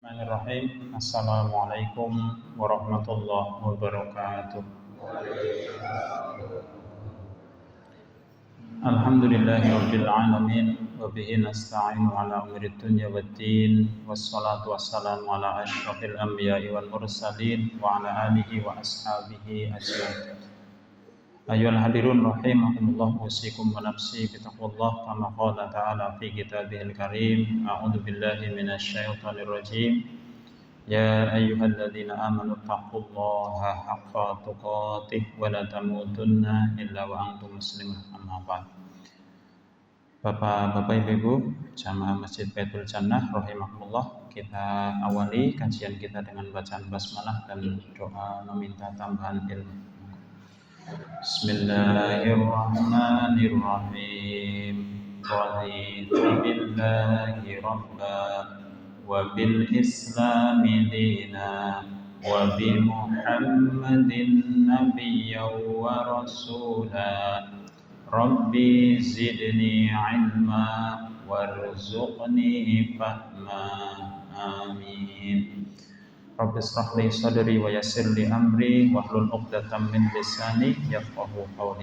Bismillahirrahmanirrahim. Assalamualaikum warahmatullahi wabarakatuh. Alhamdulillahirabbil alamin wa bihi nasta'inu ala umuri dunya waddin wassalatu wassalamu ala asyrafil anbiya'i wal mursalin wa ala alihi wa ashabihi ajmain. Ayyuhal hadirun rahimakumullah, usikum wa nafsi bitaqwallah kama qala ta'ala fi kitabihil karim. A'udzu billahi minasyaitonir rajim. Ya ayyuhalladzina amanu taqullaha haqqa tuqatih wa la tamutunna illa wa antum muslimun. Amma ba'd. Bapak-bapak, Ibu-ibu, jamaah Masjid Baitul Jannah rahimakumullah, kita awali kajian kita dengan bacaan basmalah dan doa meminta tambahan ilmu. Bismillahirrahmanirrahim. Raditu billahi rabban wa bil islami dina wa bi Muhammadin nabiyyan wa rasula. Rabbi zidni ilma warzuqni fahma. Amin. Rabbi shrah li sadri wa yassir li amri wahlul 'uqdatam min lisani yafqahu qawli.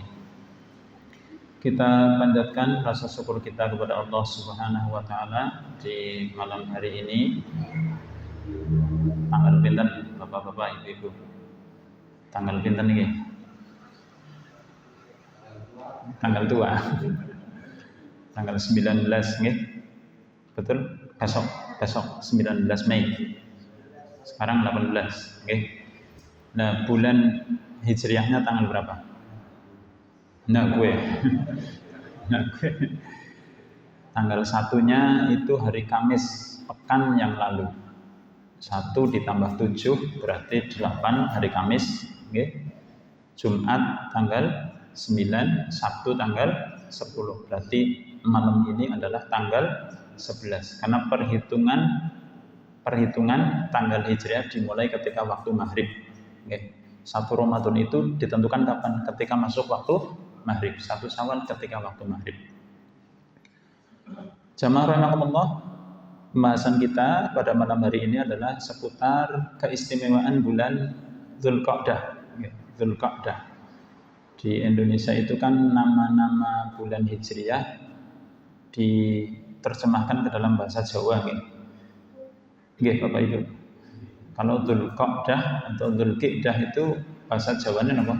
Kita panjatkan rasa syukur kita kepada Allah Subhanahu wa taala di malam hari ini. Tanggal pinten Bapak-bapak, Ibu-ibu? Tanggal pinten iki? Tanggal tua. Tanggal 19 nggih. Betul? Besok 19 Mei. Sekarang 18, oke. Nah, bulan hijriahnya tanggal berapa? Nah, gue. Tanggal 1-nya itu hari Kamis pekan yang lalu. 1 ditambah 7 berarti 8 hari Kamis, oke. Jumat tanggal 9, Sabtu tanggal 10. Berarti malam ini adalah tanggal 11. Karena perhitungan tanggal hijriah dimulai ketika waktu maghrib. Okay. 1 Ramadan itu ditentukan kapan? Ketika masuk waktu maghrib. 1 Syawal ketika waktu maghrib. Jamaah rahimakumullah, pembahasan kita pada malam hari ini adalah seputar keistimewaan bulan Dzulqa'dah. Okay. Dzulqa'dah. Di Indonesia itu kan nama-nama bulan hijriah diterjemahkan ke dalam bahasa Jawa. Okay. Nggih Bapak Ibu. Kalau Dzulqa'dah atau Dzulqa'dah itu bahasa Jawanya apa?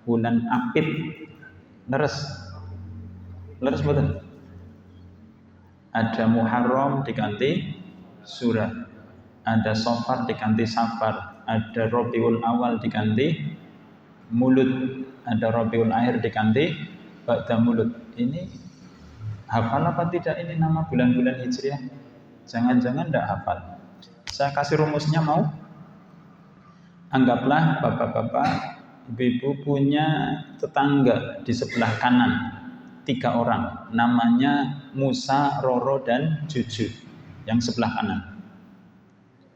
Bulan Apit. Leres betul. Ada Muharram diganti Surah. Ada Safar diganti Safar. Ada Rabiul Awal diganti Mulud. Ada Rabiul Akhir diganti Ba'da Mulud. Ini hafal apa tidak ini nama bulan-bulan hijriah? Jangan-jangan tidak hafal. Saya kasih rumusnya mau? Anggaplah bapak-bapak, ibu-ibu punya tetangga di sebelah kanan 3 orang. Namanya Musa, Roro, dan Juju. Yang sebelah kanan.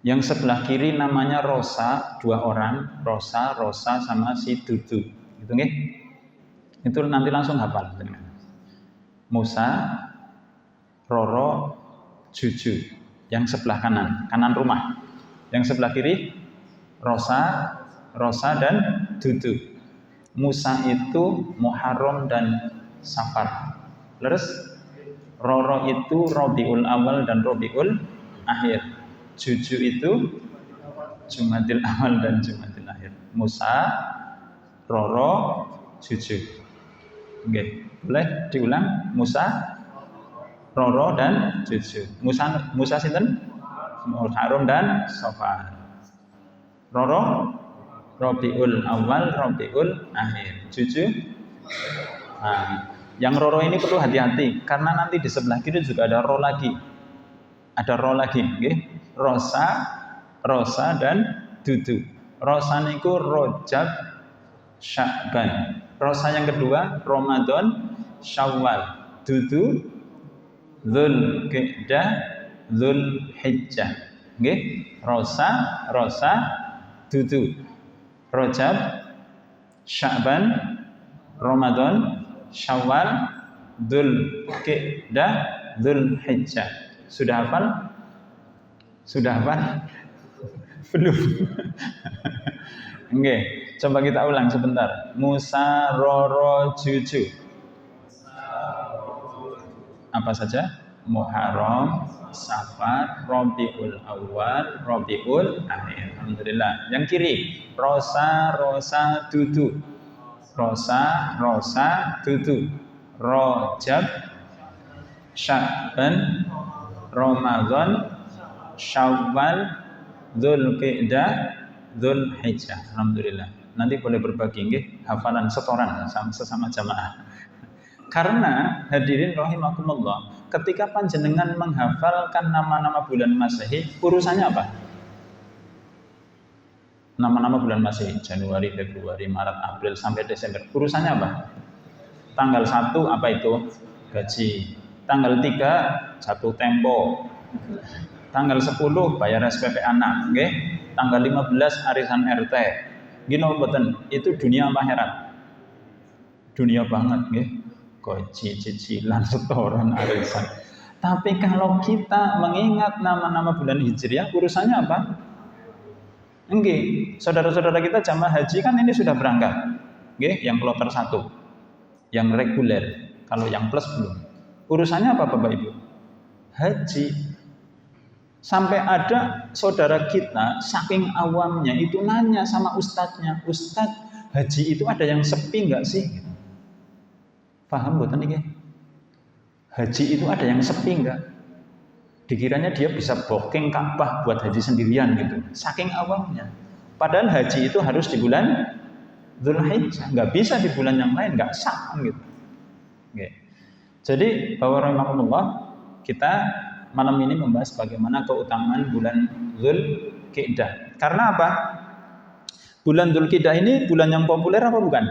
Yang sebelah kiri namanya Rosa, 2 orang. Rosa sama si Dudu. Gitu nggih? Itu nanti langsung hafal. Musa, Roro, Juju, yang sebelah kanan rumah. Yang sebelah kiri Rosa dan Dudu. Musa itu Muharram dan Safar. Leres? Roro itu Rabiul Awal dan Rabiul Akhir. Juju itu Jumadil Awal dan Jumadil Akhir. Musa, Roro, Juju. Oke, boleh diulang? Musa, Roro dan Juju. Musa sinten? Muharram dan Safar. Roro Rabiul Awal, Rabiul Akhir. Juju. Nah, yang Roro ini perlu hati-hati karena nanti di sebelah kiri juga ada ro lagi. Ada ro lagi, nggih. Rosa dan Dudu. Rosa niku Rajab, Sya'ban. Rosa yang kedua Ramadan, Syawal. Dudu Dzulqa'dah, Dzulhijjah. Nggih, Rosa, Dudu. Rajab, Sya'ban, Ramadan, Syawal, Dzulqa'dah, Dzulhijjah. Sudah hafal? Sudah apa? Belum. Oke, coba kita ulang sebentar. Musa, Roro, Juju. Apa saja? Muharram, Safar, Rabiul Awal, Rabiul Akhir. Alhamdulillah. Yang kiri, Rosa, Rosa, Dudu. Rosa, Rosa, Dudu. Rajab, Sya'ban, Ramadan, Syawal, Dzulqa'dah, Dzulhijjah. Alhamdulillah. Nanti boleh berbagi nggih hafalan setoran sesama jamaah. Karena hadirin rahimakumullah, ketika panjenengan menghafalkan nama-nama bulan Masehi, urusannya apa? Nama-nama bulan Masehi, Januari, Februari, Maret, April sampai Desember. Urusannya apa? Tanggal 1 apa itu? Gaji. Tanggal 3 jatuh tempo. Tanggal 10 bayar SPP anak, nggih. Tanggal 15 arisan RT. Gini mboten, itu dunia apa akhirat? Dunia banget, nggih. Gaji, cicilan, setoran, arisan. Tapi kalau kita mengingat nama-nama bulan Hijriah, urusannya apa? Nggih, saudara-saudara kita jamaah haji kan ini sudah berangkat. Nggih, yang kloter 1. Yang reguler. Kalau yang plus belum. Urusannya apa Bapak Ibu? Haji. Sampai ada saudara kita saking awamnya itu nanya sama ustadznya, Ustadz, haji itu ada yang sepi nggak sih? Paham buatan ini? Haji itu ada yang sepi nggak? Dikiranya dia bisa booking Ka'bah buat haji sendirian gitu. Saking awamnya. Padahal haji itu harus di bulan Dzulhijjah, nggak bisa di bulan yang lain, nggak sah gitu. Oke. Jadi bahwa rahimahullah kita malam ini membahas bagaimana keutamaan bulan Dzulqa'dah. Karena apa? Bulan Dzulqa'dah ini bulan yang populer apa bukan?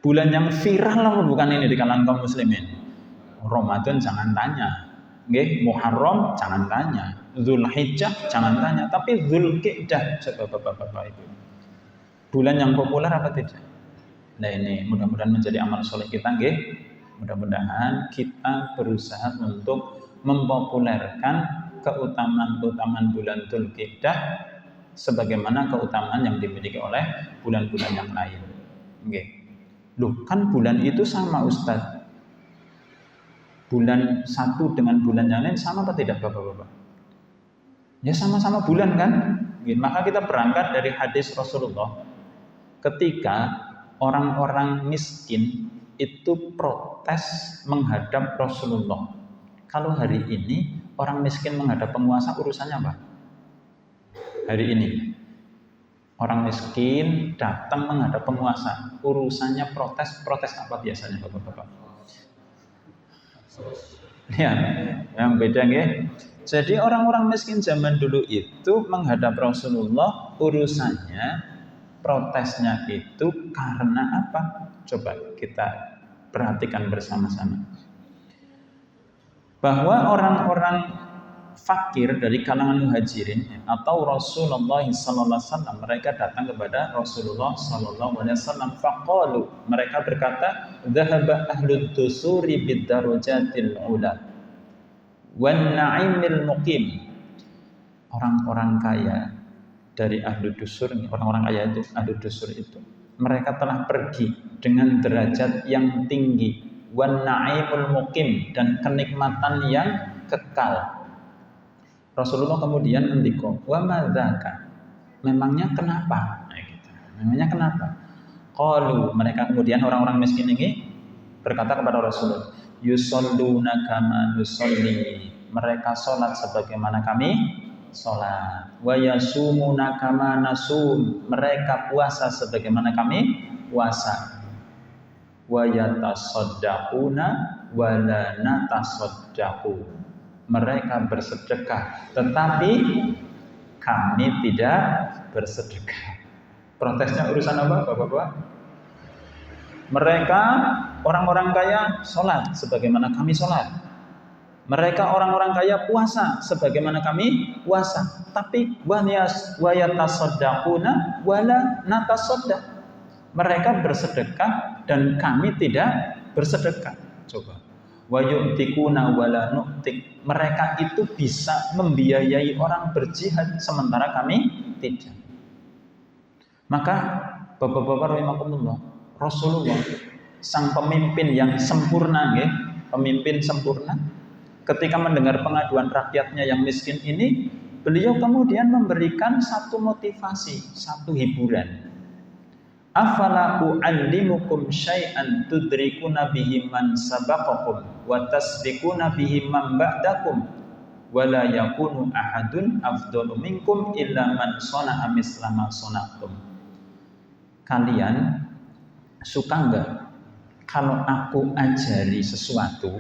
Bulan yang viral apa bukan ini di kalangan kaum muslimin? Ramadan jangan tanya. Nggih, Muharram jangan tanya. Dzulhijjah jangan tanya, tapi Dzulqa'dah coba Bapak-bapak Ibu. Bulan yang populer apa tidak? Nah ini mudah-mudahan menjadi amal soleh kita, nggih. Mudah-mudahan kita berusaha untuk mempopulerkan keutamaan-keutamaan bulan Dzulqa'dah sebagaimana keutamaan yang dimiliki oleh bulan-bulan yang lain. Nggih. Loh, kan bulan itu sama Ustaz. Bulan satu dengan bulan yang lain sama atau tidak Bapak-bapak? Ya sama-sama bulan kan? Maka kita berangkat dari hadis Rasulullah ketika orang-orang miskin itu protes menghadap Rasulullah. Kalau hari ini orang miskin menghadap penguasa urusannya apa? Hari ini orang miskin datang menghadap penguasa, urusannya protes apa biasanya Bapak-bapak? Ya, yang beda nggih. Jadi orang-orang miskin zaman dulu itu menghadap Rasulullah urusannya protesnya itu karena apa? Coba kita perhatikan bersama-sama. Bahwa orang-orang fakir dari kalangan muhajirin atau Rasulullah SAW, mereka datang kepada Rasulullah SAW. Faqalu, mereka berkata, "Dhahaba ahlud dusuri bid-darajatil ula wan na'imil muqim." Orang-orang kaya dari ahlu dusur, orang-orang kaya itu, ahlu dusur itu, mereka telah pergi dengan derajat yang tinggi, wan na'imul muqim, dan kenikmatan yang kekal. Rasulullah kemudian ngendika, wa madzaka, memangnya kenapa? Nah, gitu. Memangnya kenapa? Qalu, mereka kemudian orang-orang miskin ini berkata kepada Rasulullah, yusalluna kama nusalli, mereka sholat sebagaimana kami sholat. Wa yasumuna kama nasum, mereka puasa sebagaimana kami puasa. Wa yatasaddaquna wa la natasaddaqu, mereka bersedekah tetapi kami tidak bersedekah. Protesnya urusan apa Bapak-bapak? Mereka orang-orang kaya sholat sebagaimana kami sholat. Mereka orang-orang kaya puasa sebagaimana kami puasa. Tapi wayatasaddaquna wala natasaddaq, mereka bersedekah dan kami tidak bersedekah. Coba, wa yu'tikuna wala nu'tik. Mereka itu bisa membiayai orang berjihad sementara kami tidak. Maka Bapak-bapak rahimakumullah, Rasulullah sang pemimpin yang sempurna, pemimpin sempurna, ketika mendengar pengaduan rakyatnya yang miskin ini, beliau kemudian memberikan satu motivasi, satu hiburan. Afala u'allimukum syai'an tudrikuna bihi man sabaqakum wa tasbiquna bihi man ba'dakum wa la yakunu ahadun afdalu minkum illa man shana'a misla ma shana'tum. Kalian suka enggak kalau aku ajari sesuatu,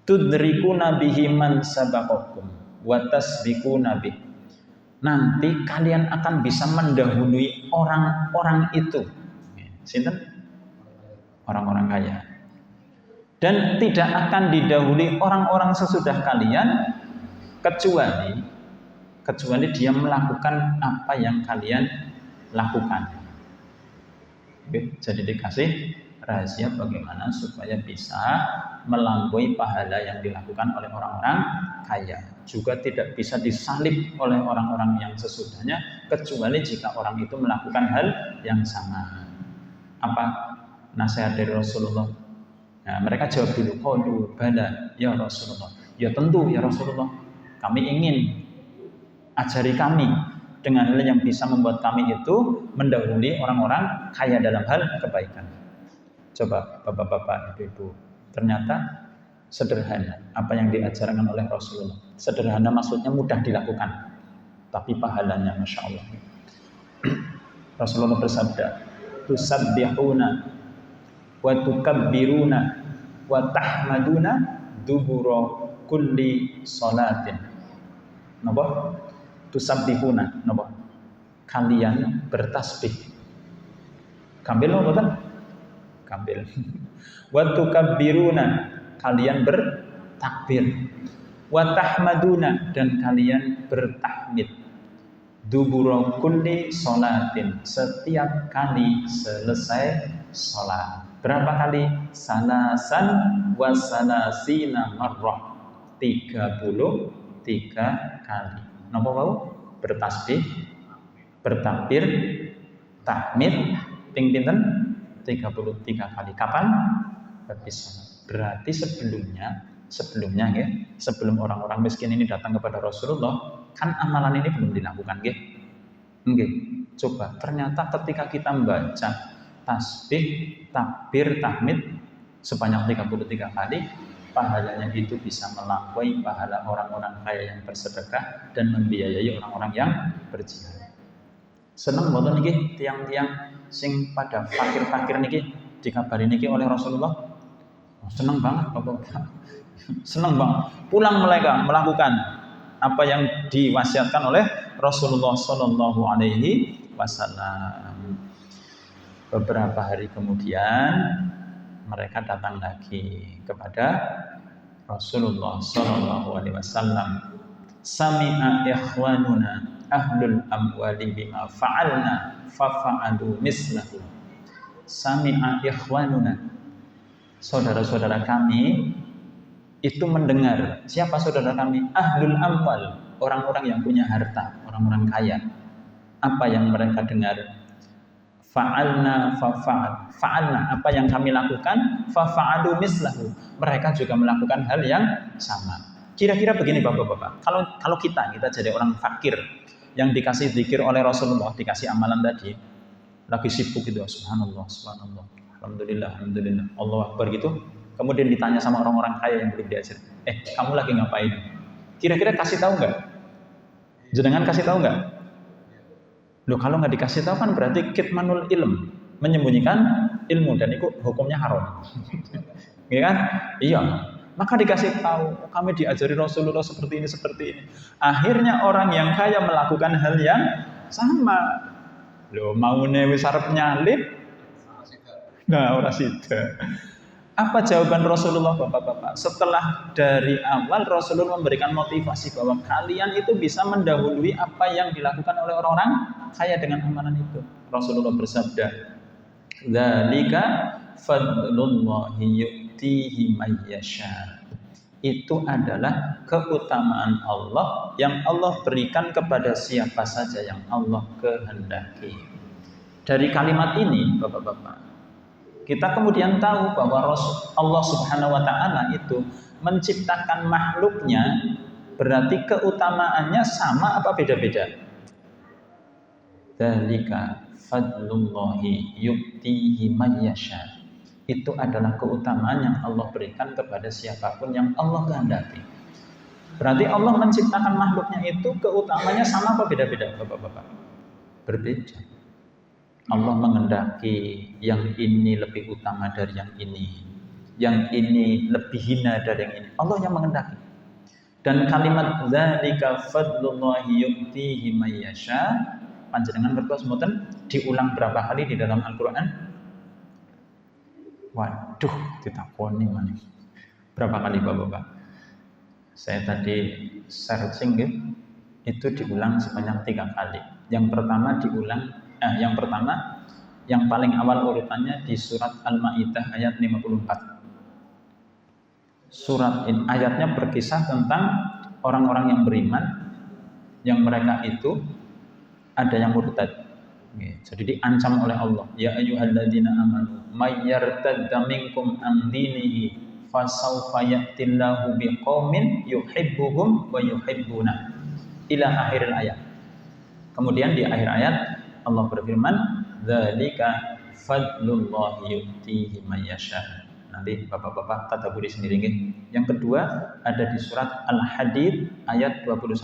tudrikuna bihi man sabaqakum wa tasbiquna bihi, nanti kalian akan bisa mendahului orang-orang itu. Sinten? Orang-orang kaya. Dan tidak akan didahului orang-orang sesudah kalian kecuali dia melakukan apa yang kalian lakukan. Oke, jadi dikasih rahasia bagaimana supaya bisa melampaui pahala yang dilakukan oleh orang-orang kaya. Juga tidak bisa disalib oleh orang-orang yang sesudahnya kecuali jika orang itu melakukan hal yang sama. Apa nasihat dari Rasulullah? Nah, mereka jawab dulu, qalu bala ya Rasulullah. Ya tentu ya Rasulullah. Kami ingin ajari kami dengan hal yang bisa membuat kami itu mendahului orang-orang kaya dalam hal kebaikan. Coba bapak-bapak, ibu-ibu, ternyata sederhana apa yang diajarkan oleh Rasulullah. Sederhana maksudnya mudah dilakukan, tapi pahalanya Masya Allah. Rasulullah bersabda, tusabbihuna wa tukabbiruna wa tahmaduna dubura kulli salatin. Napa? Tusabbihuna, napa? Kalian bertasbih. Kambil napa boten? Kambil. Wa tukabbiruna, kalian bertakbir. Wa tahmaduna, dan kalian bertahmid. Dubura kulli salatin, setiap kali selesai salat. Berapa kali? Salasan wa salasina marrah. 33 kali. Napa wau? Bertasbih, bertakbir, tahmid, ping pinten? 33 kali. Kapan? Habis salat. Berarti sebelumnya ya, sebelum orang-orang miskin ini datang kepada Rasulullah, kan amalan ini belum dilakukan, nggih. Nggih. Coba, ternyata ketika kita membaca tasbih, takbir, tahmid sebanyak 33 kali, pahalanya itu bisa melampaui pahala orang-orang kaya yang bersedekah dan membiayai orang-orang yang berjihad. Seneng mboten niki tiang-tiang sing pada fakir-fakir niki dikabari niki oleh Rasulullah? Oh, seneng banget Bapak. Seneng banget. Pulang mereka melakukan apa yang diwasiatkan oleh Rasulullah Shallallahu Alaihi Wasallam. Beberapa hari kemudian mereka datang lagi kepada Rasulullah Shallallahu Alaihi Wasallam. Sami'a ikhwanuna ahlul amwali bima fa'alna fafa'alu mislahu. Sami'a ikhwanuna, saudara-saudara kami itu mendengar. Siapa saudara kami? Ahlul amwal, orang-orang yang punya harta, orang-orang kaya. Apa yang mereka dengar? Fa'alna fa'alna, apa yang kami lakukan, fa'alu mislahu, mereka juga melakukan hal yang sama. Kira-kira begini Bapak-bapak, kalau kita jadi orang fakir yang dikasih zikir oleh Rasulullah, dikasih amalan tadi, lagi sibuk gitu, subhanallah, subhanallah, alhamdulillah, alhamdulillah, Allahu Akbar gitu, kemudian ditanya sama orang-orang kaya yang belum diajar, kamu lagi ngapain? Kira-kira kasih tahu nggak? Jenengan kasih tahu nggak? Loh, kalau nggak dikasih tahu kan berarti kitmanul ilm, menyembunyikan ilmu, dan itu hukumnya haram. Iya kan? Iya. Maka dikasih tahu, kami diajari Rasulullah seperti ini, seperti ini. Akhirnya orang yang kaya melakukan hal yang sama. Loh, mau wis arep nyalip? Nah, ora sida. Apa jawaban Rasulullah Bapak-bapak? Setelah dari awal Rasulullah memberikan motivasi bahwa kalian itu bisa mendahului apa yang dilakukan oleh orang-orang kaya dengan amalan itu. Rasulullah bersabda, "Dzalika fadlullahi yu'tihi may yasha. Itu adalah keutamaan Allah yang Allah berikan kepada siapa saja yang Allah kehendaki. Dari kalimat ini, Bapak-bapak, kita kemudian tahu bahwa Allah Subhanahu wa taala itu menciptakan makhluknya, berarti keutamaannya sama apa beda-beda? Dzalika fadlullahi yu'tihi may yasha. Itu adalah keutamaan yang Allah berikan kepada siapapun yang Allah kehendaki. Berarti Allah menciptakan makhluknya itu keutamaannya sama apa beda-beda, Bapak-bapak? Berbeda. Allah menghendaki yang ini lebih utama dari yang ini lebih hina dari yang ini. Allah yang menghendaki. Dan kalimat dzalika fadlullahi yu'tihi may yasha, panjenengan ngertos mboten diulang berapa kali di dalam Al-Qur'an? Waduh, ditakoni maning. Berapa kali Bapak-bapak? Saya tadi searching itu diulang sebanyak 3 kali. Yang pertama yang paling awal urutannya di surat Al-Maidah ayat 54. Surat ini ayatnya berkisah tentang orang-orang yang beriman yang mereka itu ada yang murtad. Jadi diancam oleh Allah, ya ayyuhalladzina amanu may yartadda minkum an dinihi fasawfa ya'tillahu biqaumin yuhibbuhum wa yuhibbuna ila akhir ayat. Kemudian di akhir ayat Allah berfirman, dzalika fadlullahi yu'tihi may yasha. Nanti Bapak-bapak tadabburi sendiri nggih. Yang kedua ada di surat Al-Hadid ayat 21.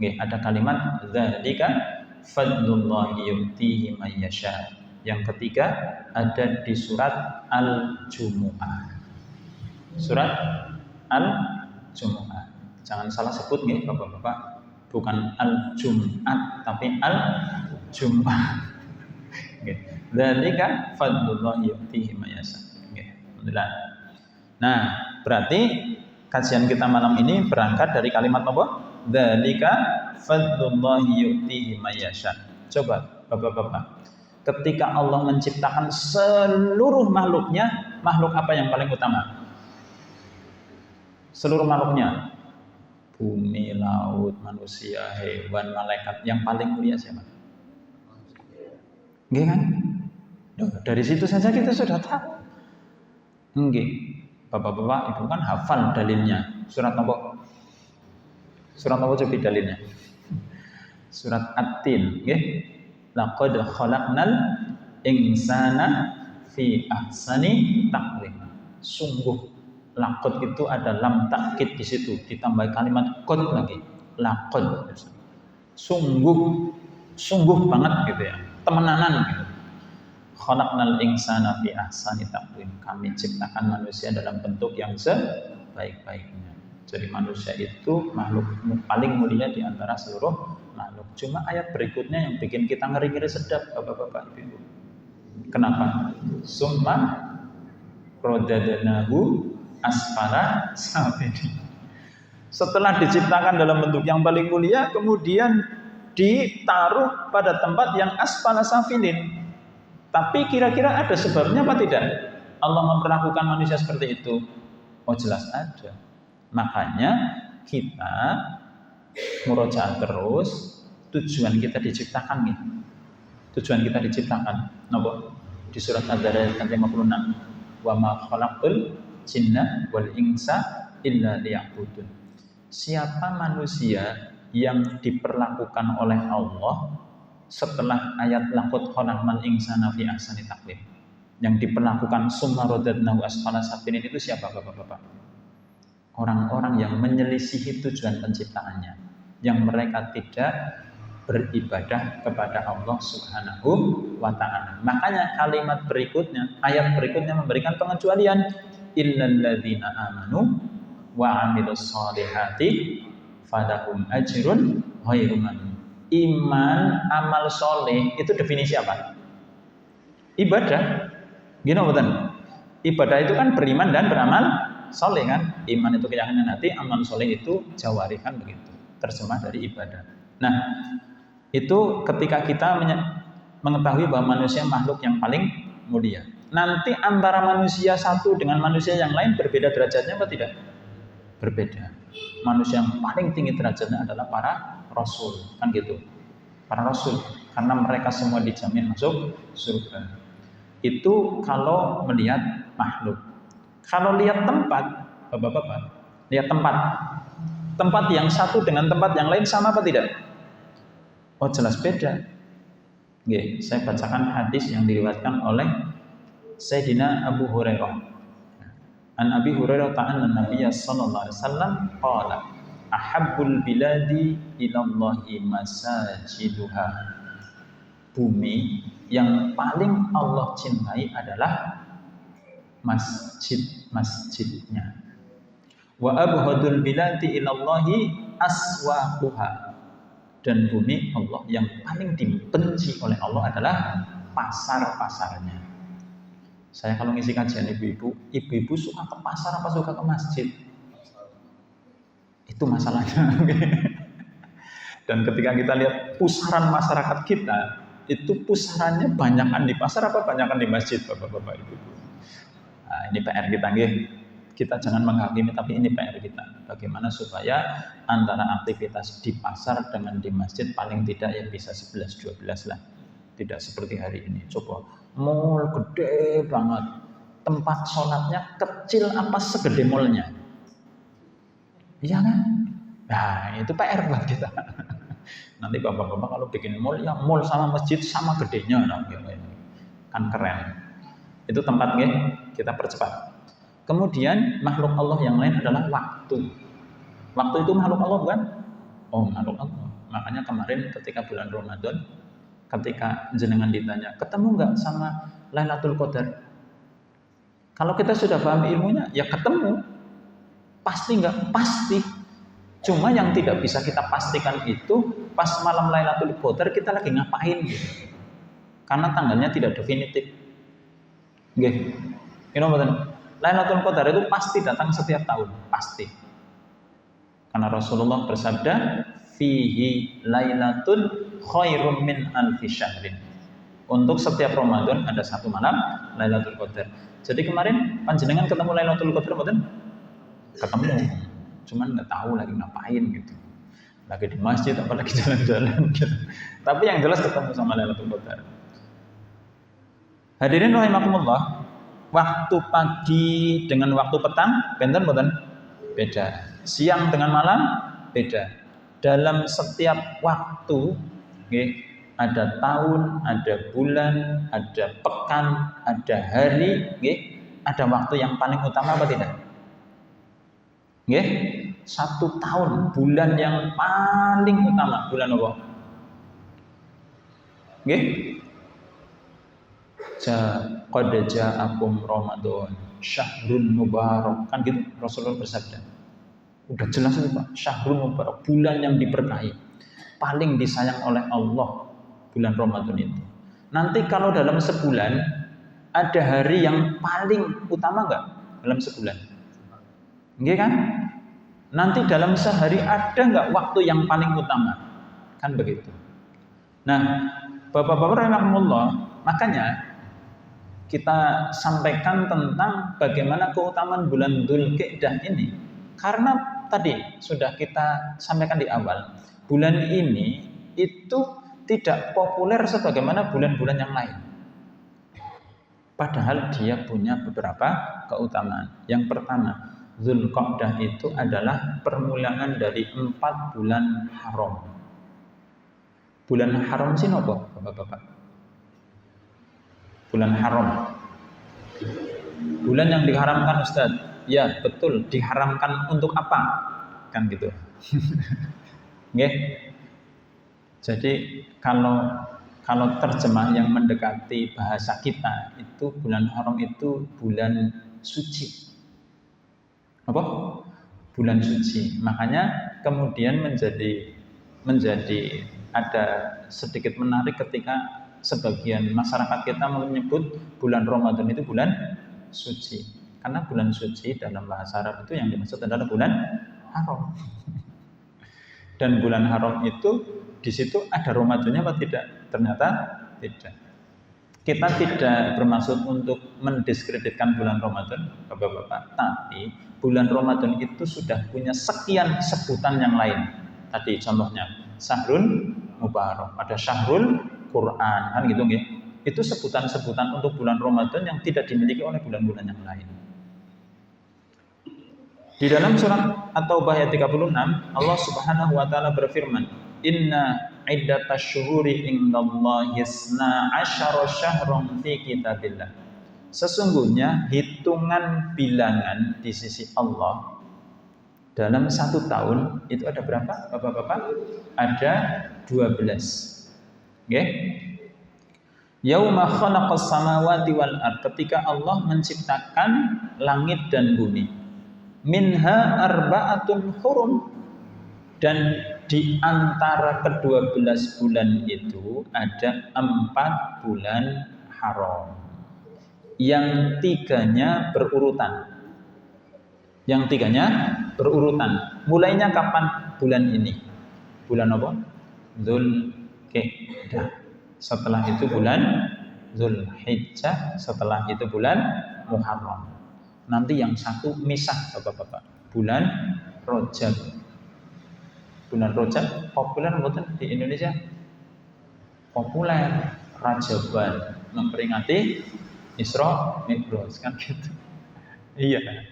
Nggih, ada kalimat dzalika fadlullahi yu'tihi may yasha. Yang ketiga ada di surat Al-Jumu'ah. Surat Al-Jumu'ah. Jangan salah sebut nggih Bapak-bapak. Bukan Al-Jum'at tapi Al-Jumu'ah. Nggih. Dzalika fadlullahi yu'tihi may yasha. Nggih. Alhamdulillah. Nah, berarti kajian kita malam ini berangkat dari kalimat apa? Dzalika fadlullahi yu'tihi may yasha. Coba Bapak-bapak, ketika Allah menciptakan seluruh makhluknya, makhluk apa yang paling utama? Seluruh makhluknya, bumi, laut, manusia, hewan, malaikat, yang paling mulia siapa? Nggih kan? Dari situ saja kita sudah tahu. Nggih. Bapak-bapak, Ibu kan hafal dalilnya. Surat apa? Surat apa coba dalilnya? Surat At-Tin, nggih. Laqad khalaqnal insana fi ahsani taqwim. Sungguh, laqad itu ada lam takkid di situ, ditambah kalimat qad lagi. Laqad. Sungguh banget gitu ya. Temenanan gitu. Khalaqnal insana fi ahsani taqwim. Kami ciptakan manusia dalam bentuk yang sebaik-baiknya. Jadi manusia itu makhluk paling mulia di antara seluruh makhluk. Cuma ayat berikutnya yang bikin kita ngeri-ngeri sedap, Bapak-bapak Ibu. Kenapa? Summa rodadnahu asfala safilin. Setelah diciptakan dalam bentuk yang paling mulia, kemudian ditaruh pada tempat yang asfala safilin. Tapi kira-kira ada sebabnya apa tidak? Allah memperlakukan manusia seperti itu. Oh, jelas ada. Makanya kita murojaah terus, tujuan kita diciptakan nih. Tujuan kita diciptakan. Napa? Di surat Az-Zariyat ayat 56. Wa ma khalaqul jinna wal insa illa liya'budun. Siapa manusia yang diperlakukan oleh Allah setelah ayat laqad khalaqnal insana fi ahsani taqwim, yang diperlakukan summa radadnahu asfala safilin, itu siapa Bapak-bapak? Orang-orang yang menyelisihi tujuan penciptaannya, yang mereka tidak beribadah kepada Allah Subhanahu wa ta'ala. Makanya kalimat berikutnya, ayat berikutnya memberikan pengecualian, illal ladzina amanu wa 'amilus shalihati falahum ajrun ghairu mamnun. Iman, amal soleh itu definisi apa? Ibadah. Gini betul. Ibadah itu kan beriman dan beramal soleh kan. Iman itu keyakinan hati, amal soleh itu jawari kan begitu. Terjemah dari ibadah. Nah, itu ketika kita mengetahui bahwa manusia makhluk yang paling mulia. nanti antara manusia satu dengan manusia yang lain berbeda derajatnya apa tidak? Berbeda. Manusia yang paling tinggi derajatnya adalah para rasul, kan gitu. Para rasul, karena mereka semua dijamin masuk surga. Itu kalau melihat makhluk. Kalau lihat tempat, Bapak-bapak, lihat tempat yang satu dengan tempat yang lain sama apa tidak? Oh, jelas beda. Oke, saya bacakan hadis yang diriwayatkan oleh Sayyidina Abu Hurairah. An Abi Hurairah ta'ala Nabiya sallallahu alaihi wasallam qala ahabbul biladi ilallahi masajiduha. Bumi yang paling Allah cintai adalah masjid-masjidnya. Wa abghadul biladi ilallahi aswaquha. Dan bumi Allah yang paling dibenci oleh Allah adalah pasar-pasarnya. Saya kalau ngisi kajian ibu-ibu suka ke pasar apa suka ke masjid? Itu masalahnya. Dan ketika kita lihat pusaran masyarakat kita, itu pusarannya banyakan di pasar apa banyakan di masjid, Bapak-bapak Ibu. Nah, ini PR kita, nggih. Kita jangan menghakimi, tapi ini PR kita. Bagaimana supaya antara aktivitas di pasar dengan di masjid paling tidak ya bisa 11-12 lah. Tidak seperti hari ini. Coba, mall gede banget. Tempat sholatnya kecil apa segede mallnya? Iya kan? Nah, itu PR buat kita. Nanti bapak-bapak kalau bikin mall, ya mall sama masjid sama gedenya. Nah, kan keren. Itu tempat, kita percepat. Kemudian makhluk Allah yang lain adalah waktu. Waktu itu makhluk Allah bukan? Oh, makhluk Allah. Makanya kemarin ketika bulan Ramadan, ketika jenengan ditanya, ketemu nggak sama Lailatul Qadar? Kalau kita sudah paham ilmunya, ya ketemu. Pasti nggak? Pasti. Cuma yang tidak bisa kita pastikan itu pas malam Lailatul Qadar kita lagi ngapain gitu. Karena tanggalnya tidak definitif. Nggih. Ini betul. Lailatul Qadar itu pasti datang setiap tahun, pasti. Karena Rasulullah bersabda, fihi lailatul khairum min alfi syahrin. Untuk setiap Ramadan ada satu malam Lailatul Qadar. Jadi kemarin panjenengan ketemu Lailatul Qadar betul? Ketemu. Cuman nggak tahu lagi ngapain gitu. Lagi di masjid apalagi jalan-jalan gitu. Tapi yang jelas ketemu sama Lailatul Qadar. Hadirin rahimakumullah, waktu pagi dengan waktu petang benten boten? Beda. Siang dengan malam beda. Dalam setiap waktu ada tahun, ada bulan, ada pekan, ada hari, ada waktu yang paling utama apa tidak? Satu tahun, bulan yang paling utama, bulan apa? Qad ja'akum Ramadan syahrun mubarak, kan gitu Rasulullah bersabda. Udah jelas itu Pak, syahrun mubarak, bulan yang diberkahi, paling disayang oleh Allah bulan Ramadan itu. Nanti kalau dalam sebulan ada hari yang paling utama enggak dalam sebulan? Nggih kan? Nanti dalam sehari ada enggak waktu yang paling utama? Kan begitu. Nah, Bapak-bapak rahimakumullah, makanya kita sampaikan tentang bagaimana keutamaan bulan Dzulqa'dah ini. Karena tadi sudah kita sampaikan di awal, bulan ini itu tidak populer sebagaimana bulan-bulan yang lain. Padahal dia punya beberapa keutamaan. Yang pertama, Dzulqa'dah itu adalah permulaan dari 4 bulan haram. Bulan haram sih apa, Bapak-bapak? Bulan haram. Bulan yang diharamkan, Ustaz. Ya, betul, diharamkan untuk apa? Kan gitu. Nggih. Jadi kalau terjemah yang mendekati bahasa kita itu bulan haram itu bulan suci. Apa? Bulan suci. Makanya kemudian menjadi ada sedikit menarik ketika sebagian masyarakat kita menyebut bulan Ramadan itu bulan suci. Karena bulan suci dalam bahasa Arab itu yang dimaksud adalah bulan haram. Dan bulan haram itu di situ ada Ramadannya apa tidak? Ternyata tidak. kita tidak bermaksud untuk mendiskreditkan bulan Ramadan, Bapak-bapak, tapi bulan Ramadan itu sudah punya sekian sebutan yang lain. Tadi contohnya Syahrul Mubarak, ada Syahrul Quran, kan gitu nggih. Itu sebutan-sebutan untuk bulan Ramadan yang tidak dimiliki oleh bulan-bulan yang lain. Di dalam surat At-Taubah ayat 36, Allah Subhanahu wa taala berfirman, "Inna iddatash syuhuri indallahi 12 syahran fi kitabillah." Sesungguhnya hitungan bilangan di sisi Allah dalam 1 tahun itu ada berapa, Bapak-bapak? Ada 12. Oke? Yauma khalaqas samawati wal ard, ketika Allah menciptakan langit dan bumi. Minha arba'atun hurum, dan di antara ke-12 bulan itu ada 4 bulan haram. Yang tiganya berurutan. Mulainya kapan bulan ini? Bulan apa? Dzulqa'dah. Setelah itu bulan Dzulhijjah, setelah itu bulan Muharram. Nanti yang satu misah, Bapak-bapak. Bulan Rajab. Bulan Rajab populer bukan di Indonesia? Populer. Rajaban, memperingati Isra Mi'raj, kan gitu. Iya.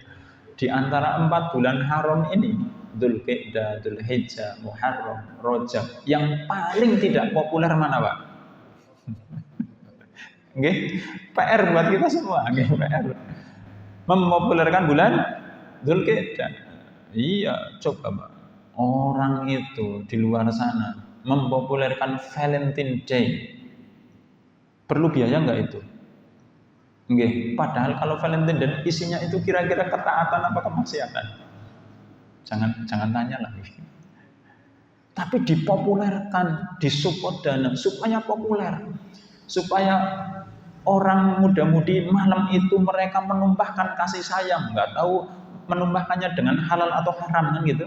Di antara 4 bulan haram ini, Dzulqa'dah, Dzulhijjah, Muharram, Rajab, yang paling tidak populer mana, Pak? Nggih, PR buat kita semua, nggih, PR. Mempopulerkan bulan Dzulqa'dah. Iya, coba Pak. Orang itu di luar sana mempopulerkan Valentine Day. Perlu biaya enggak itu? Nggih, padahal kalau Valentine Day isinya itu kira-kira ketaatan apa kemaksiatan? Jangan tanya lagi. Tapi dipopulerkan, disupport dana supaya populer. Supaya orang muda-mudi malam itu mereka menumpahkan kasih sayang, nggak tahu menumpahkannya dengan halal atau haram, kan gitu.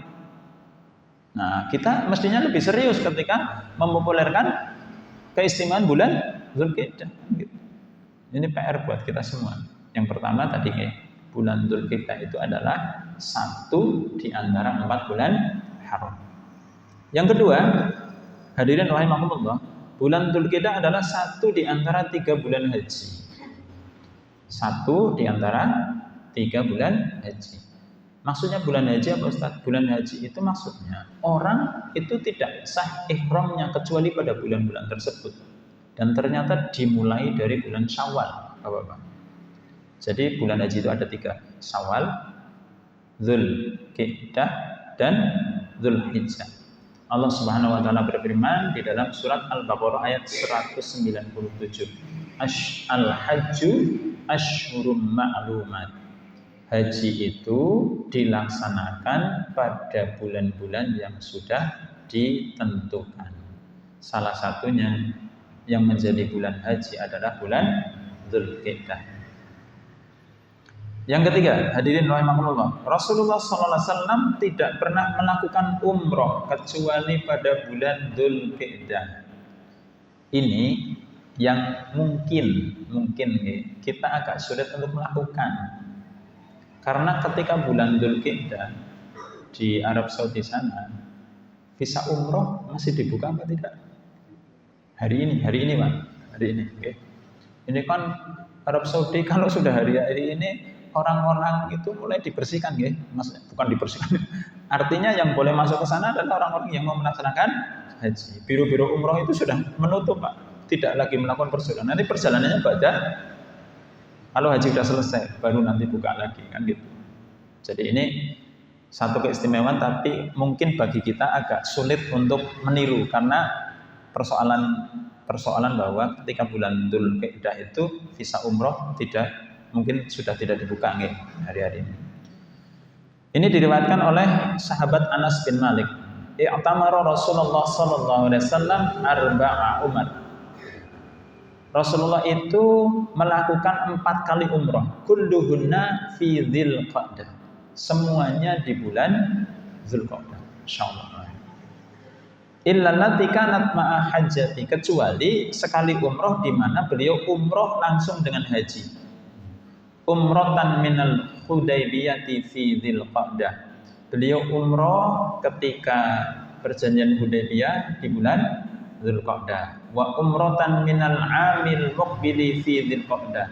Nah, kita mestinya lebih serius ketika mempopulerkan keistimewaan bulan Dzulqa'dah. Gitu. Ini PR buat kita semua. Yang pertama tadi, bulan Dzulqa'dah itu adalah 1 di antara 4 bulan haram. Yang kedua, hadirin rahimakumullah, bulan Dzulqa'dah adalah 1 di antara 3 bulan haji. 1 di antara 3 bulan haji. Maksudnya bulan haji apa Ustaz? Bulan haji itu maksudnya orang itu tidak sah ihramnya kecuali pada bulan-bulan tersebut. Dan ternyata dimulai dari bulan Syawal, Bapak-bapak. Jadi bulan haji itu ada 3, Syawal, Dzulqa'dah, dan Dzulhijjah. Allah Subhanahu wa taala berfirman di dalam surat Al-Baqarah ayat 197. Al-hajju asyhurum ma'lumat. Haji itu dilaksanakan pada bulan-bulan yang sudah ditentukan. Salah satunya yang menjadi bulan haji adalah bulan Dzulqa'dah. Yang ketiga, hadirin rahimakumullah, Rasulullah SAW tidak pernah melakukan umroh kecuali pada bulan Dzulqa'dah. Ini yang mungkin kita agak sulit untuk melakukan. Karena ketika bulan Dzulqa'dah di Arab Saudi sana, visa umroh masih dibuka apa tidak? Hari ini Pak. Hari ini. Okay. Ini kan Arab Saudi kalau sudah hari ini orang-orang itu mulai dibersihkan, okay? Maksudnya bukan dibersihkan. Artinya yang boleh masuk ke sana adalah orang-orang yang mau melaksanakan haji. Biro-biro umroh itu sudah menutup, Pak. Tidak lagi melakukan perjalanan. Nanti perjalanannya pada kalau haji sudah selesai, baru nanti buka lagi, kan gitu. Jadi ini satu keistimewaan, tapi mungkin bagi kita agak sulit untuk meniru karena persoalan bahwa ketika bulan Dzulqa'dah itu visa umroh mungkin sudah tidak dibuka hari-hari ini. Ini diriwayatkan oleh sahabat Anas bin Malik. I'tamara Rasulullah sallallahu alaihi wasallam arba'a umar. Rasulullah itu melakukan 4 kali umroh, kulluhunna fi Dzulqa'dah, semuanya di bulan Dzulqa'dah, insyaallah. illa allati kanat ma'a hajjati, kecuali sekali umroh di mana beliau umroh langsung dengan haji. Umrotan minal Hudaybiyati fi Dzulqa'dah. Beliau umroh ketika perjanjian Hudaybiyah di bulan Dzulqa'dah. Wa umrotan minal amil muqbili fi Dzulqa'dah.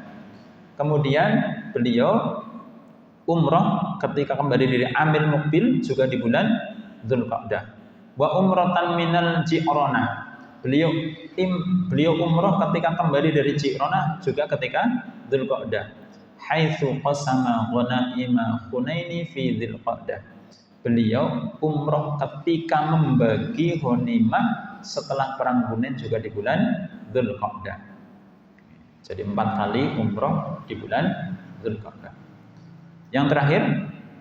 Kemudian beliau umroh ketika kembali dari amil muqbil juga di bulan Dzulqa'dah. Wa umrotan minal Ji'ronah. Beliau umroh ketika kembali dari Ji'ronah juga ketika Dzulqa'dah. Haitsu qasama ghanaima Hunaini fi Dzulqa'dah. Beliau umroh ketika membagi ghanimah setelah perang Hunain juga di bulan Dzulqa'dah. Jadi 4 kali umroh di bulan Dzulqa'dah. Yang terakhir,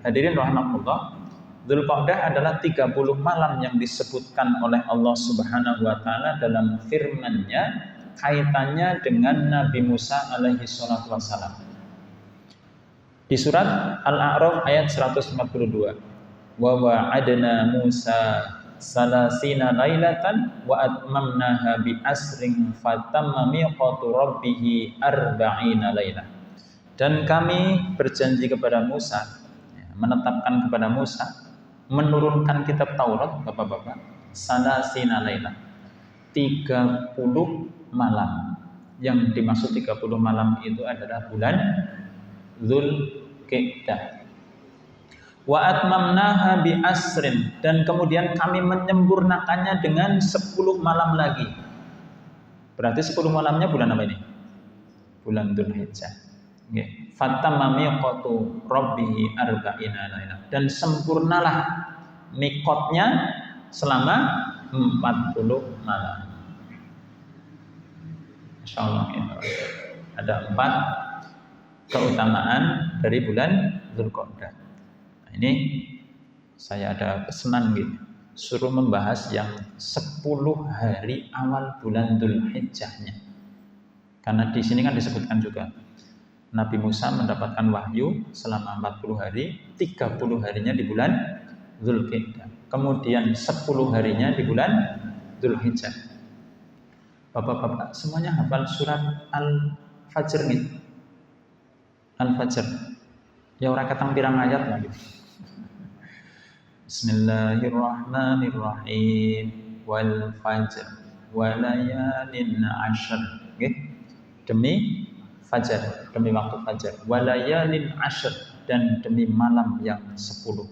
hadirin rahimakumullah, Dzulqa'dah adalah 30 malam yang disebutkan oleh Allah Subhanahu wa taala dalam firman-Nya kaitannya dengan Nabi Musa alaihi salatu wassalam. Di surat Al-A'raf ayat 142. Wa wa'adna Musa salasina lailatan wa atmamnaha bi asrin fatamma miqatu rabbih arba'ina lailah. Dan kami berjanji kepada Musa, menetapkan kepada Musa, menurunkan kitab Taurat, Bapak-bapak, salasina lailah, 30 malam. Yang dimaksud 30 malam itu adalah bulan Dzulqa'dah. Wa atmamnaha bi asrin, dan kemudian kami menyempurnakannya dengan 10 malam lagi. Berarti 10 malamnya bulan apa ini? Bulan Dzulhijjah. Nggih. Fatamma miqatu rabbih arba'ina lailah, dan sempurnalah miqatnya selama 40 malam. Insyaallah ya. Ada 4 keutamaan dari bulan Dzulqa'dah. Nah, ini saya ada pesanan gitu, suruh membahas yang 10 hari awal bulan Dzulhijjahnya. Karena di sini kan disebutkan juga Nabi Musa mendapatkan wahyu selama 40 hari, 30 harinya di bulan Dzulqa'dah. Kemudian 10 harinya di bulan Dzulhijjah. Bapak-bapak semuanya hafal surat Al-Fajr nih. Al-Fajr. Ya ora ketang pirang ayat lagi. Bismillahirrahmanirrahim. Wal fajr wa layalin 'ashr. Nggih. Demi fajar, demi waktu fajar, walayalin ashr, dan demi malam yang 10.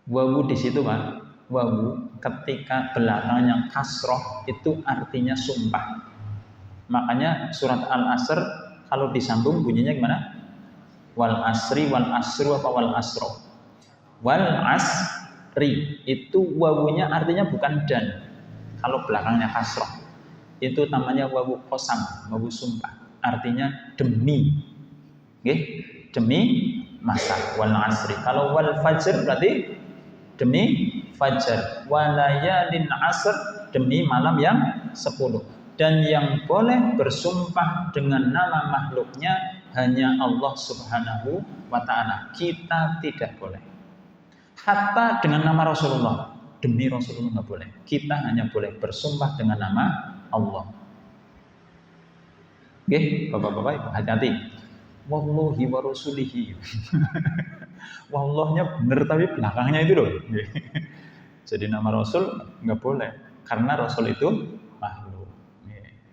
Wawu di situ Pak, wawu ketika belakangnya kasroh itu artinya sumpah. Makanya surat Al-Asr kalau disambung bunyinya gimana? Wal asri, wal asru apa wal asro? Wal asri itu wawunya artinya bukan dan. Kalau belakangnya kasroh itu namanya wawu qasam, wawu sumpah. Artinya demi, okay? Demi masa. Wal asri. Kalau wal fajr berarti demi fajar. Walayalin asr, demi malam yang 10. Dan yang boleh bersumpah dengan nama makhluknya hanya Allah Subhanahu wa ta'ala. Kita tidak boleh. Hatta dengan nama Rasulullah, demi Rasulullah nggak boleh. Kita hanya boleh bersumpah dengan nama Allah. Oke, bapak-bapak, hati-hati. Wallahi wa rasulihi. Wallahnya bener tapi belakangnya itu loh. Jadi nama Rasul nggak boleh, karena Rasul itu makhluk.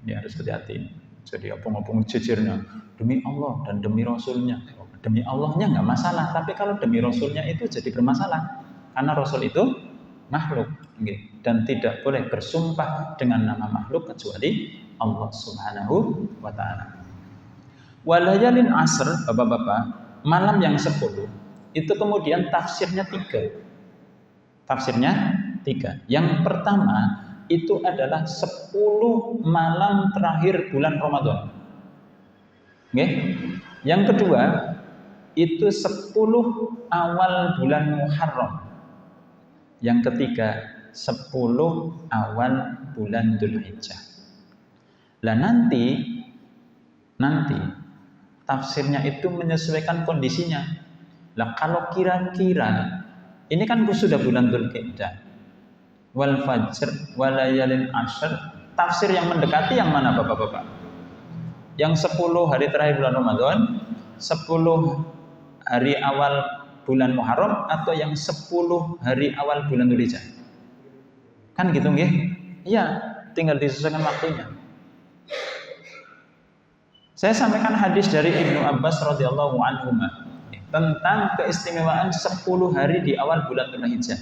Ini harus hati-hati. Jadi opung-opung jujurnya demi Allah dan demi Rasulnya. Demi Allahnya nggak masalah, tapi kalau demi Rasulnya itu jadi bermasalah, karena Rasul itu makhluk, dan tidak boleh bersumpah dengan nama makhluk kecuali Allah Subhanahu wa ta'ala. Walayalin asr, bapak-bapak, malam yang 10 itu kemudian tafsirnya 3. Tafsirnya 3. Yang pertama itu adalah 10 malam terakhir bulan Ramadan. Okay? Yang kedua itu 10 awal bulan Muharram. Yang ketiga 10 awal bulan Dzulhijjah. Lah nanti tafsirnya itu menyesuaikan kondisinya. Lah kalau kira-kira ini kan sudah bulan Dzulhijjah. wal fajr walayalin ashr. Tafsir yang mendekati yang mana Bapak-bapak? Yang 10 hari terakhir bulan Ramadan, 10 hari awal bulan Muharram, atau yang 10 hari awal bulan Dzulhijjah? Kan gitu nggih? Iya, tinggal disesuaikan waktunya. Saya sampaikan hadis dari Ibnu Abbas radhiyallahu anhu tentang keistimewaan 10 hari di awal bulan Dzulhijjah.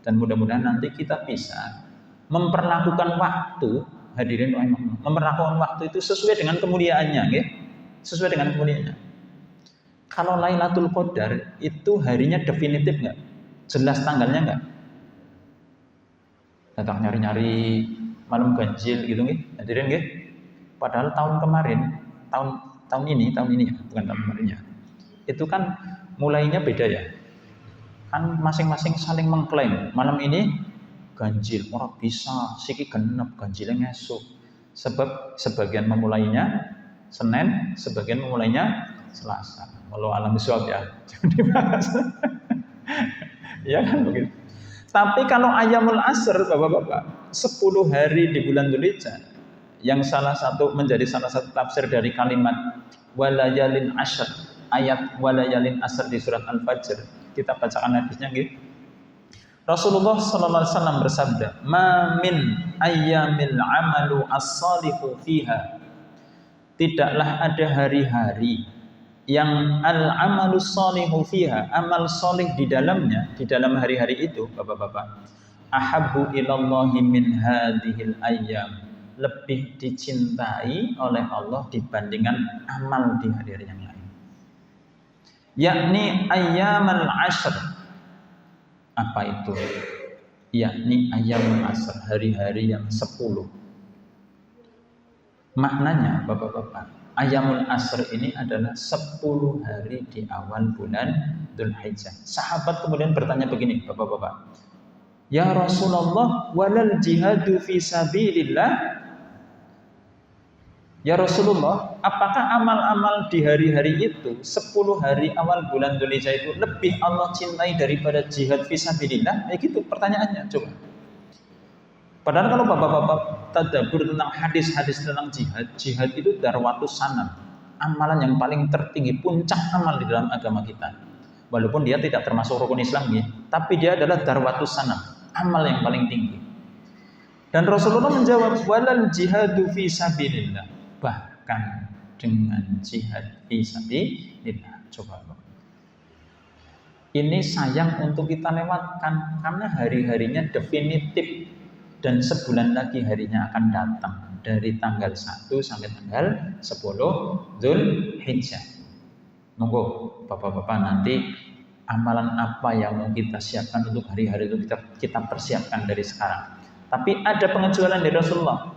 Dan mudah-mudahan nanti kita bisa memperlakukan waktu, hadirin rahimahullah, memperlakukan waktu itu sesuai dengan kemuliaannya, nggih. Sesuai dengan kemuliaannya. Kalau Lailatul Qadar itu harinya definitif nggak? Jelas tanggalnya nggak? Datang nyari-nyari malam ganjil gitu nggih, hadirin nggih. Padahal tahun kemarin, tahun ini ya, bukan tahun kemarinnya. Itu kan mulainya beda ya. Kan masing-masing saling mengklaim malam ini ganjil, orang bisa siki genep ganjilnya ngesuk. Sebab sebagian memulainya Senin, sebagian memulainya Selasa. Walau alam bisawab ya. Jangan dibahas. Ya kan begitu. Tapi kalau ayamul asr Bapak-bapak, 10 hari di bulan Dzulhijjah, yang menjadi salah satu tafsir dari kalimat walayalin ashr, ayat walayalin asr di surat Al-Fajr, kita bacakan hadisnya gitu. Rasulullah sallallahu alaihi wasallam bersabda, "Ma min ayyamil amalu as-salihu fiha." Tidaklah ada hari-hari yang al-amalu salihu fiha, amal salih di dalamnya, di dalam hari-hari itu, Bapak-bapak, ahabbu ilallahi min hadhil ayyam, lebih dicintai oleh Allah dibandingkan amal di hari-hari yang lain. Yakni ayyamal ashr. Apa itu? Yakni ayyamul ashr, hari-hari yang 10. Maknanya Bapak-bapak, Ayyamul Asr ini adalah 10 hari di awal bulan Dzulhijjah. Sahabat kemudian bertanya begini, Bapak-bapak, "Ya Rasulullah, walal jihadu fi sabilillah?" Ya Rasulullah, apakah amal-amal di hari-hari itu, 10 hari awal bulan Dzulhijjah itu lebih Allah cintai daripada jihad fi sabilillah? Gitu pertanyaannya, coba. Padahal kalau Bapak-bapak tadabbur tentang hadis-hadis tentang jihad itu darwatus sanam, amalan yang paling tertinggi, puncak amal di dalam agama kita. Walaupun dia tidak termasuk rukun Islam, tapi dia adalah darwatus sanam, amal yang paling tinggi. Dan Rasulullah menjawab, walal jihadu fi sabilillah, bahkan dengan jihad fi sabilillah. Coba. Ini sayang untuk kita lewatkan karena hari-harinya definitif. Dan sebulan lagi harinya akan datang dari tanggal 1 sampai tanggal 10 Dzulhijjah. Monggo Bapak-bapak nanti amalan apa yang mau kita siapkan untuk hari-hari itu kita persiapkan dari sekarang. Tapi ada pengecualian dari Rasulullah.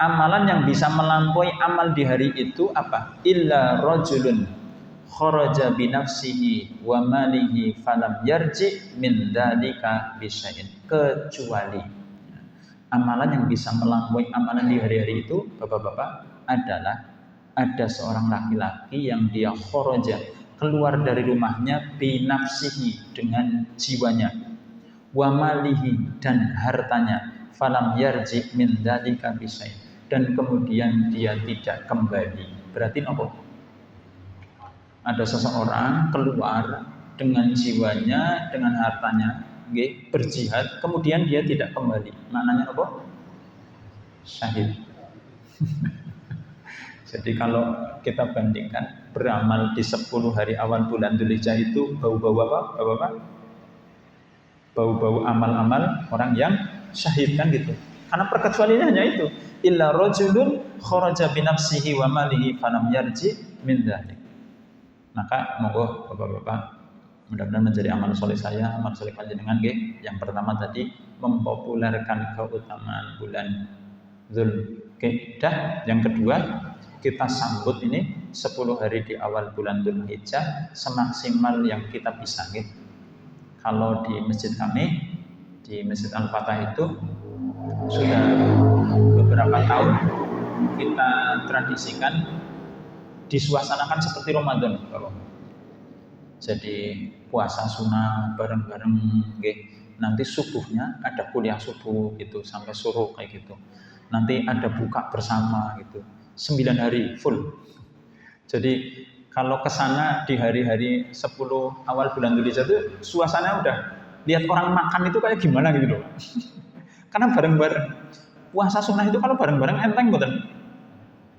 Amalan yang bisa melampaui amal di hari itu apa? Illa rajulun kharaja bi nafsihi wa malihi falam yarji min dzalika bisyai'in, kecuali amalan yang bisa melampaui amalan di hari-hari itu, Bapak-bapak, adalah ada seorang laki-laki yang dia kharaja, keluar dari rumahnya binafsihi, dengan jiwanya, wa malihi, dan hartanya, falam yarji min dzalika bisyai, dan kemudian dia tidak kembali. Berarti apa? Ada seseorang keluar dengan jiwanya, dengan hartanya, berjihad, kemudian dia tidak kembali. Maknanya apa? Syahid. Jadi kalau kita bandingkan beramal di 10 hari awal bulan Dzulhijjah itu bau-bau apa, Bapak-bapak? Bau-bau amal-amal orang yang syahid, kan gitu. Karena perkecualiannya hanya itu. Illa rajulun kharaja bi nafsihi wa malihi falam yarji min dzalik. Maka monggo Bapak-bapak, mudah-mudahan menjadi amal soleh saya, amal soleh panjenengan nggih. Yang pertama tadi mempopulerkan keutamaan bulan Dzulhijjah. Yang kedua, kita sambut ini 10 hari di awal bulan Dzulhijjah semaksimal yang kita bisa nggih. Kalau di masjid kami, di Masjid Al-Fatah itu sudah beberapa tahun kita tradisikan disuasanakan seperti Ramadan, Bapak. Jadi puasa sunnah bareng-bareng nggih, nanti subuhnya ada kuliah subuh gitu sampai suruh kayak gitu. Nanti ada buka bersama gitu. 9 hari full. Jadi kalau ke sana di hari-hari 10 awal bulan Dzulhijjah itu suasana udah lihat orang makan itu kayak gimana gitu loh. Karena bareng-bareng puasa sunnah itu kalau bareng-bareng enteng mboten?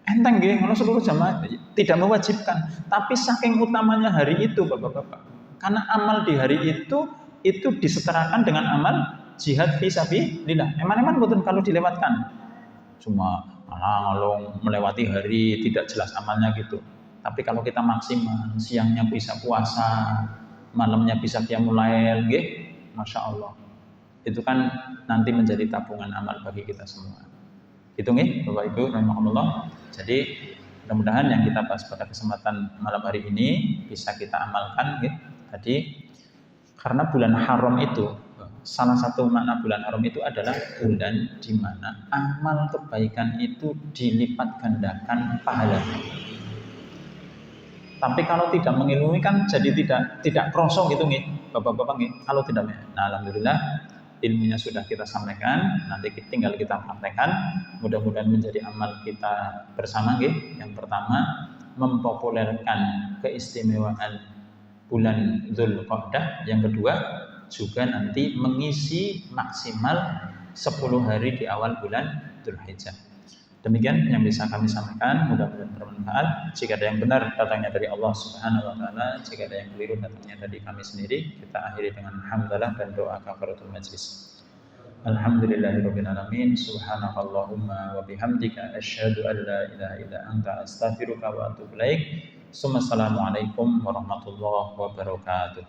Enteng nggih, kalau seluruh jamaah tidak mewajibkan, tapi saking utamanya hari itu Bapak-bapak. Karena amal di hari itu disetarakan dengan amal jihad fi sabilillah. Eman-eman mboten kalau dilewatkan. Cuma ngalong melewati hari tidak jelas amalnya gitu. Tapi kalau kita maksimal, siangnya bisa puasa, malamnya bisa qiyamul lail, nggih, Masya Allah. Itu kan nanti menjadi tabungan amal bagi kita semua. Gitu nggih, Bapak Ibu rahimakumullah. Jadi mudah-mudahan yang kita bahas pada kesempatan malam hari ini bisa kita amalkan nggih. Tadi karena bulan haram itu salah satu makna bulan haram itu adalah bulan di mana amal kebaikan itu dilipat gandakan pahalanya. Tapi kalau tidak mengilmui kan jadi tidak kroso gitu nih, Bapak-bapak nih. Kalau tidak, nah alhamdulillah ilmunya sudah kita sampaikan, nanti tinggal kita praktekkan. Mudah-mudahan menjadi amal kita bersama nih. Yang pertama, mempopulerkan keistimewaan bulan Dzulqa'dah. Yang kedua, juga nanti mengisi maksimal 10 hari di awal bulan Dzulhijjah. Demikian yang bisa kami sampaikan, mudah-mudahan bermanfaat. Jika ada yang benar datangnya dari Allah Subhanahu wa taala, jika ada yang keliru datangnya dari kami sendiri, kita akhiri dengan hamdalah dan doa kafaratul majlis. Alhamdulillahirabbil alamin, subhanakallahumma wa bihamdika asyhadu an la ilaha illa anta astaghfiruka wa atubu ilaik. Assalamualaikum warahmatullahi wabarakatuh.